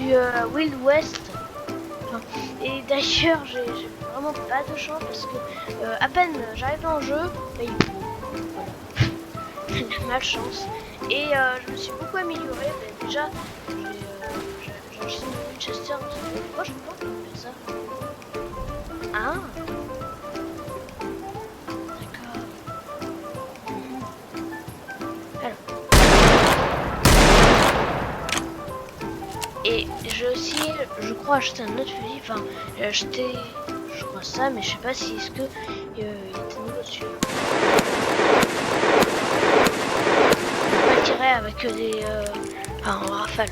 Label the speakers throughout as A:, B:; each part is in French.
A: du Wild West. Enfin, et d'ailleurs, j'ai vraiment pas de chance parce que à peine j'arrive dans le jeu, bah, il pleut. Voilà. Malchance. Et je me suis beaucoup amélioré. Bah, déjà, j'ai acheté une Winchester. Pourquoi je peux pas faire ça? Ah, d'accord. Alors. Et j'ai aussi, je crois, acheté un autre fusil. Enfin, j'ai acheté, je crois ça, mais je sais pas si est-ce que il était nouveau dessus. On va tirer avec des, enfin, en rafale.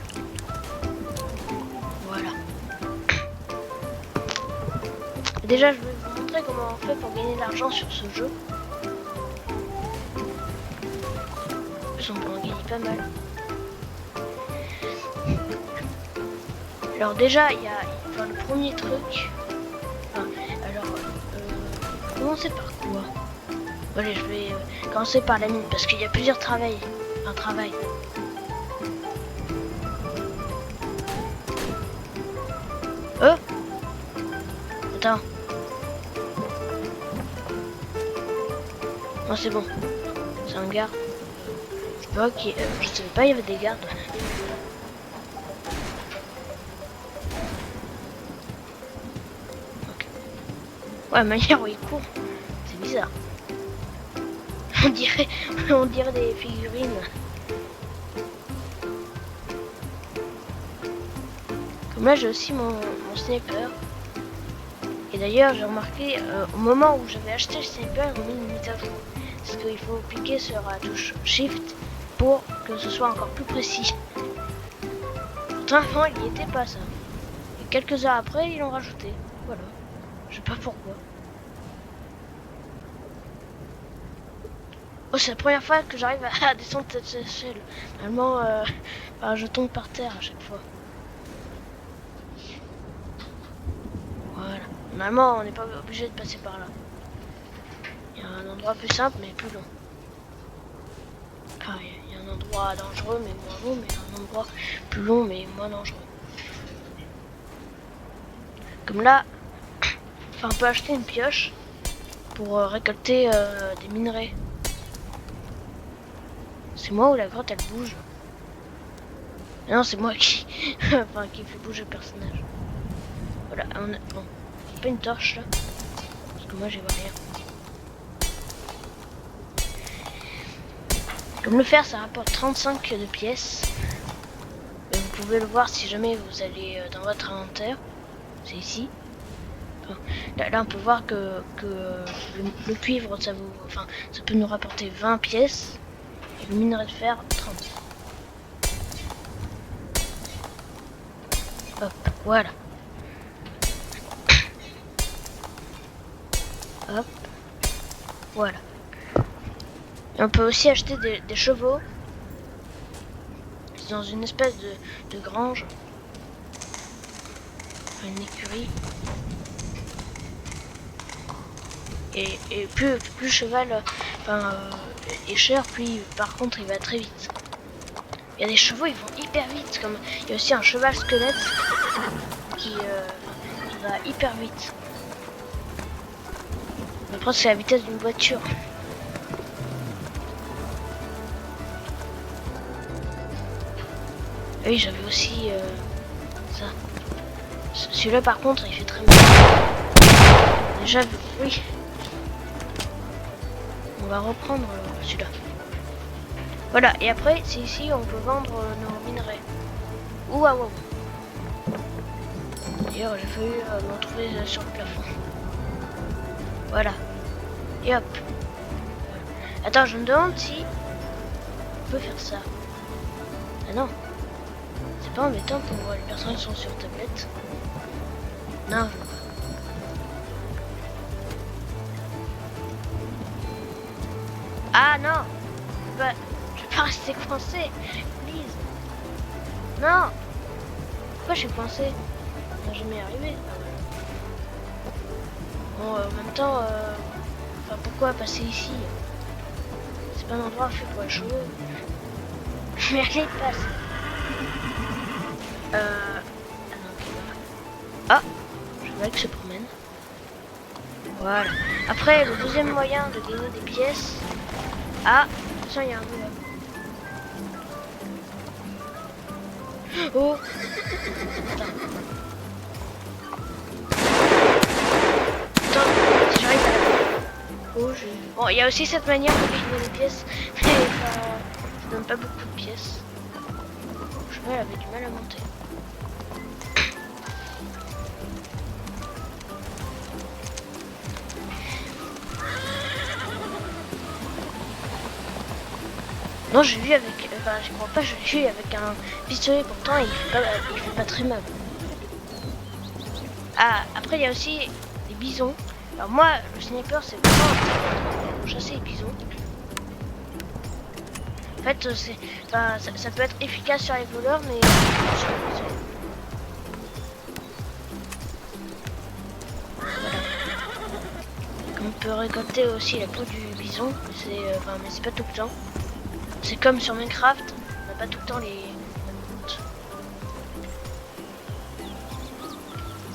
A: Voilà. Déjà, je vais vous montrer comment on fait pour gagner de l'argent sur ce jeu. En plus, on peut en gagner pas mal. Alors déjà, il y a enfin, le premier truc. Enfin, alors, commencer par quoi? Allez, je vais commencer par la mine parce qu'il y a plusieurs travails. Un travail. Attends. Non, c'est bon. C'est un garde. Je sais pas qui. Je savais pas, il y avait des gardes. Okay. Ouais, la manière où il court, c'est bizarre. On dirait des figurines. Comme là, j'ai aussi mon sniper. Et d'ailleurs, j'ai remarqué au moment où j'avais acheté le sniper, ils ont mis une mise à jour. Parce qu'il faut cliquer sur la touche Shift pour que ce soit encore plus précis. Pourtant, avant, il n'y était pas ça. Et quelques heures après, ils l'ont rajouté. Voilà. Je sais pas pourquoi. Oh, c'est la première fois que j'arrive à descendre cette échelle. Normalement, je tombe par terre à chaque fois. Voilà. Normalement, on n'est pas obligé de passer par là. Il y a un endroit plus simple, mais plus long. Enfin, il y a un endroit dangereux, mais moins long, mais un endroit plus long, mais moins dangereux. Comme là, enfin, on peut acheter une pioche pour récolter des minerais. C'est moi ou la grotte elle bouge? Non, c'est moi qui, enfin, qui fait bouger le personnage. Voilà, on a... bon, pas une torche là, parce que moi j'y vois rien. Comme le fer, ça rapporte 35 de pièces. Et vous pouvez le voir si jamais vous allez dans votre inventaire. C'est ici. Enfin, là, on peut voir que le cuivre, ça peut nous rapporter 20 pièces. Et le minerai de fer, 30. Hop, voilà. Hop, voilà. Et on peut aussi acheter des chevaux. C'est dans une espèce de grange. Une écurie. Et plus le cheval est cher, plus par contre il va très vite. Il y a des chevaux, ils vont hyper vite. Comme il y a aussi un cheval squelette qui va hyper vite. Mais après c'est la vitesse d'une voiture. Et oui, j'avais aussi ça. Celui-là par contre il fait très mal. Déjà oui. On va reprendre celui-là. Voilà, et après c'est ici on peut vendre nos minerais. Ouh, ah, ouh. D'ailleurs j'ai failli me retrouver sur le plafond. Voilà. Et hop. Voilà. Attends, je me demande si on peut faire ça. Ah non. C'est pas embêtant pour les personnes qui sont sur tablette. Non, je veux pas. Ah non. Je vais pas rester coincé. Please. Non. Pourquoi je suis coincé? On va jamais y arriver. Bon, en même temps, enfin, pourquoi passer ici? C'est pas un endroit fait pour les chevaux. Mais allez, passe. Ah, cheval qui se promène. Voilà. Après, le deuxième moyen de gagner des pièces. Ah, tiens, il y a un voleur. Oh. Attends. Attends, si j'arrive à la... Oh, j'ai... Bon, il y a aussi cette manière de gagner des pièces, mais ça donne pas beaucoup de pièces. Le cheval avait du mal à monter. Non, j'ai vu avec... Enfin, je crois pas, je l'ai vu avec un pistolet, pourtant il fait pas très mal. Ah, après il y a aussi les bisons. Alors moi, le sniper, c'est vraiment pour chasser les bisons. En fait, enfin, ça peut être efficace sur les voleurs, mais sur les bisons. Voilà. On peut récolter aussi la peau du bison, enfin, mais c'est pas tout le temps. C'est comme sur Minecraft, on n'a pas tout le temps les...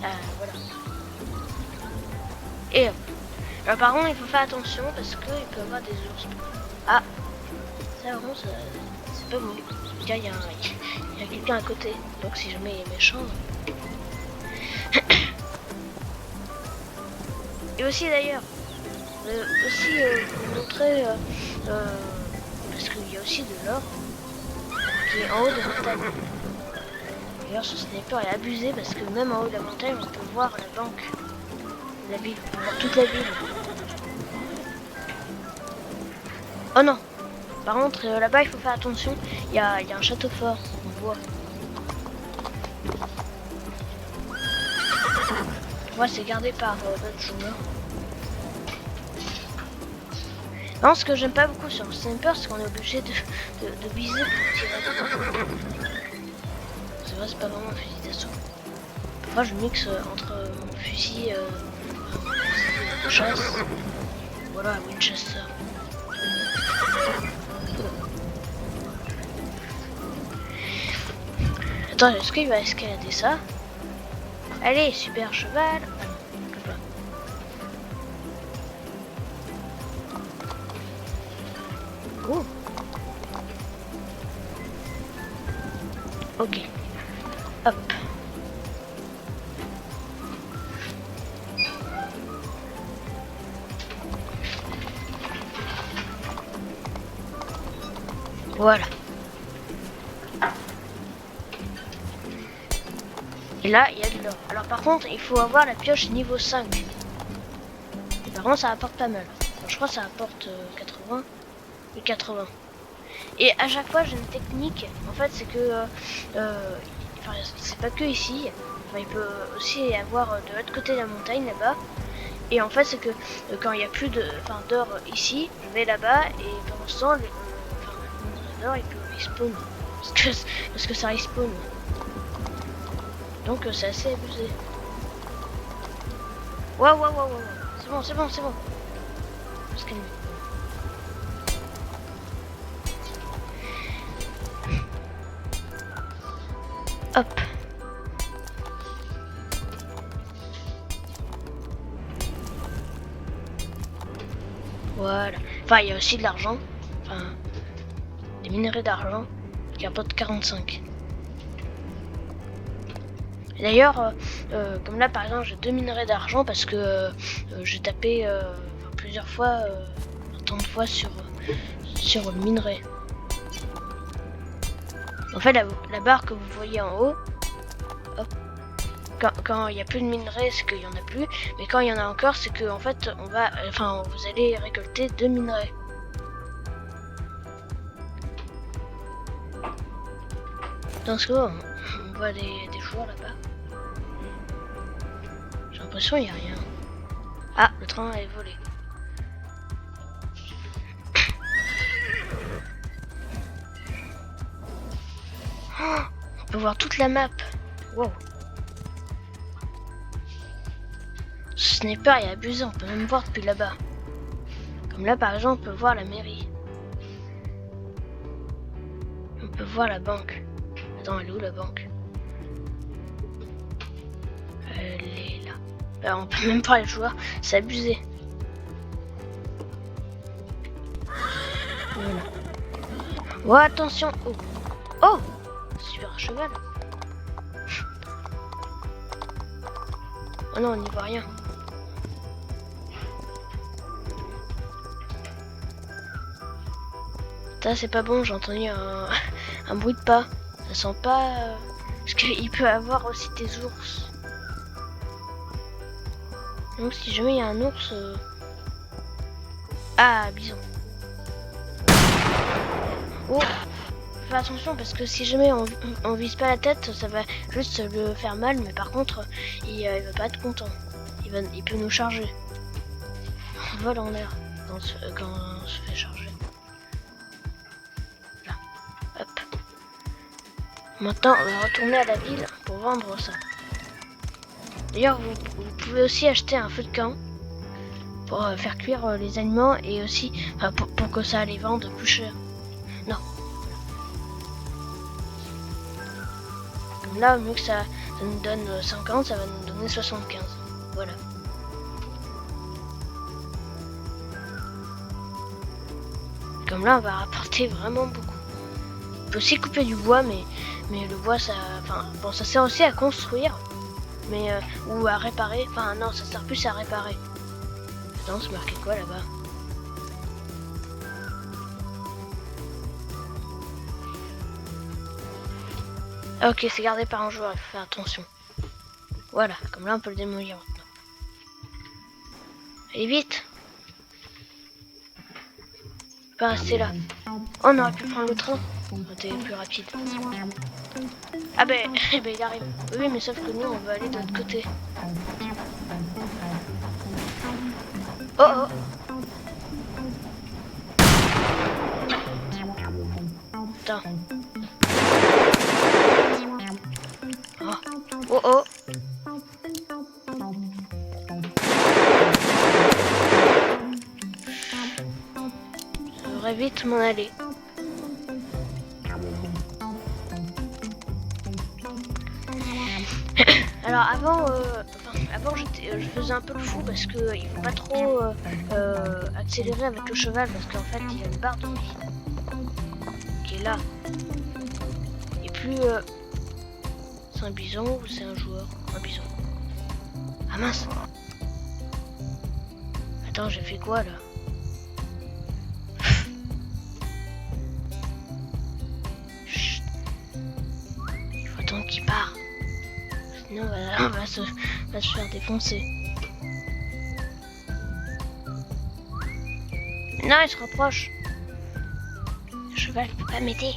A: Ah, voilà. Et alors, par contre, il faut faire attention parce qu'il peut y avoir des ours. Ah, ça vraiment, c'est pas bon. Il y a quelqu'un à côté, donc si jamais il est méchant. Et aussi d'ailleurs, vous montrer, parce qu'il y a aussi de l'or qui est en haut de la montagne. D'ailleurs, ce sniper est abusé parce que même en haut de la montagne, on peut voir la banque de la ville, on peut voir toute la ville. Oh non! Par contre, là-bas, il faut faire attention. Il y a un château fort, on voit. Moi, c'est gardé par d'autres joueurs. Non, ce que j'aime pas beaucoup sur le sniper, c'est qu'on est obligé de viser pour tirer. C'est vrai, c'est pas vraiment un fusil d'assaut. Parfois, je mixe entre mon fusil de chasse. Voilà, Winchester. Attends, est-ce qu'il va escalader ça? Allez, super cheval. Oh. Ok. Hop. Voilà. Et là, il y a de l'or. Alors par contre, il faut avoir la pioche niveau 5. Et par contre, ça apporte pas mal. Alors, je crois que ça apporte 80 et 80. Et à chaque fois, j'ai une technique. En fait, c'est que... enfin, c'est pas que ici. Enfin, il peut aussi y avoir de l'autre côté de la montagne, là-bas. Et en fait, c'est que quand il n'y a plus d'or ici, je vais là-bas. Et pendant ce temps, l'or, il peut respawn. Parce que ça respawn. Donc c'est assez abusé. Waouh, waouh, waouh, c'est bon, c'est bon, c'est bon. On va se calmer. Hop. Voilà. Enfin, il y a aussi de l'argent. Enfin, des minerais d'argent qui apportent 45. D'ailleurs, comme là par exemple j'ai 2 minerais d'argent parce que j'ai tapé plusieurs fois, tant de fois sur le minerai. En fait la barre que vous voyez en haut, hop, quand il n'y a plus de minerais c'est qu'il n'y en a plus, mais quand il y en a encore c'est que en fait vous allez récolter 2 minerais. Dans ce cas on voit des joueurs là-bas. J'ai l'impression qu'il n'y a rien. Ah, le train est volé. Oh, on peut voir toute la map. Wow. Ce sniper est abusé, on peut même voir depuis là-bas. Comme là par exemple, on peut voir la mairie. On peut voir la banque. Attends, elle est où la banque? Alors, on peut même pas les joueurs, c'est abusé. Voilà. Oh, attention. Oh, oh, super cheval. Oh non, on n'y voit rien. Ça, c'est pas bon, j'ai entendu un bruit de pas. Ça sent pas... Parce qu'il peut avoir aussi des ours. Donc si jamais il y a un ours... Ah, bison. Oh, fais attention parce que si jamais on vise pas la tête, ça va juste le faire mal. Mais par contre, il va pas être content. Il peut nous charger. On vole en l'air quand on se fait charger. Là, hop. Maintenant, on va retourner à la ville pour vendre ça. D'ailleurs, vous pouvez aussi acheter un feu de camp pour faire cuire les aliments et aussi pour que ça les vende plus cher. Non. Comme là, au mieux que ça nous donne 50, ça va nous donner 75. Voilà. Comme là, on va rapporter vraiment beaucoup. On peut aussi couper du bois, mais le bois, ça, bon, ça sert aussi à construire, mais ou à réparer. Enfin, non, ça sert plus à réparer. Attends, c'est marqué quoi là-bas? Ah, ok, c'est gardé par un joueur, il faut faire attention. Voilà, comme là, on peut le démolir maintenant. Allez, vite! Pas rester là. Oh, on aurait pu prendre le train. C'était plus rapide. Ah ben, il arrive. Oui, mais sauf que nous, on va aller de l'autre côté. Oh oh. Attends. Oh oh oh. Je devrais vite m'en aller. Alors avant je faisais un peu le fou parce que il faut pas trop accélérer avec le cheval parce qu'en fait il a une barre de vie qui est là. Et plus c'est un bison ou c'est un joueur? Un bison. Ah mince. Attends, j'ai fait quoi là? Chut. Il faut attendre qu'il part. Sinon on va se faire défoncer. Non, il se rapproche. Le cheval peut pas m'aider.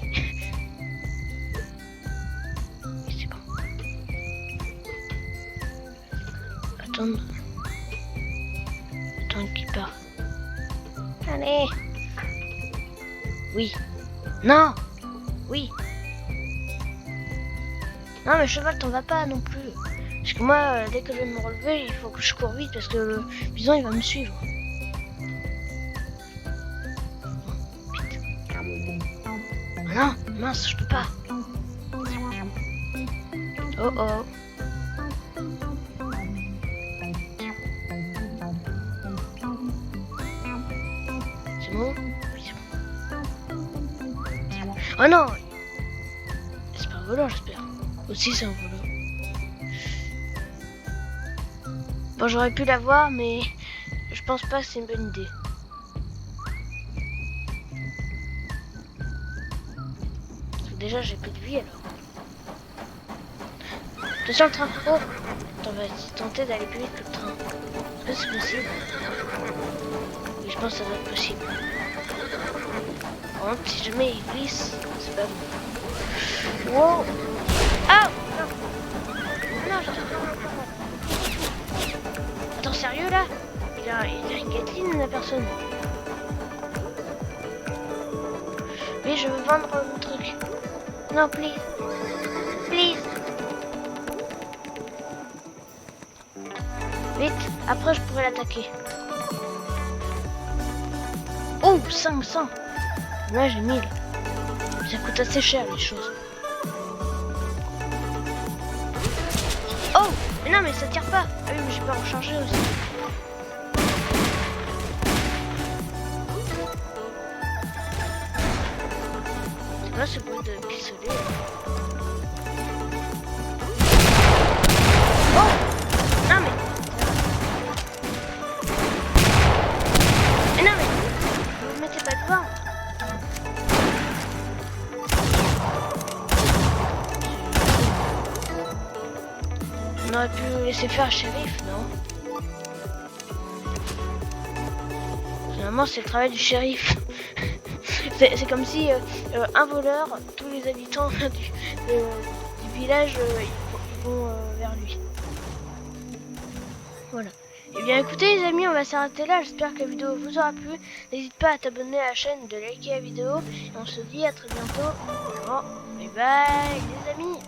A: C'est bon. Attendre qu'il part. Allez. Oui. Non. Oui. Non, mais cheval, t'en vas pas non plus. Parce que moi, dès que je vais me relever, il faut que je cours vite parce que le bison, il va me suivre. Vite. Oh non, mince, je peux pas. Oh oh. C'est bon? Oui, c'est bon. Oh non! C'est pas un volant, j'espère. Aussi, c'est un volant. Bon, j'aurais pu l'avoir, mais je pense pas que c'est une bonne idée. Parce que déjà, j'ai plus de vie alors. Attention, le train! Oh! On va tenter d'aller plus vite que le train. Est-ce que c'est possible? Oui, je pense que ça doit être possible. Par contre, si jamais il glisse, c'est pas bon. Wow! Ah! Non! Non, je Attends, sérieux là? Il a une Gatling, la personne. Oui, je veux vendre mon truc. Non, please. Please. Vite, après je pourrais l'attaquer. Oh, 500. Là, j'ai 1000. Ça coûte assez cher les choses. Oh, Mais non, mais ça tire pas. Ah oui, mais je peux en changer aussi. Là, ce bruit de pistolet. Oh! Non, mais. Mais non, mais. Vous me mettez pas devant. On aurait pu laisser faire shérif, non? Finalement, c'est le travail du shérif. C'est comme si un voleur, tous les habitants du village, ils vont vers lui. Voilà. Et bien écoutez les amis, on va s'arrêter là. J'espère que la vidéo vous aura plu. N'hésite pas à t'abonner à la chaîne, de liker la vidéo. Et on se dit à très bientôt. Bye bye les amis.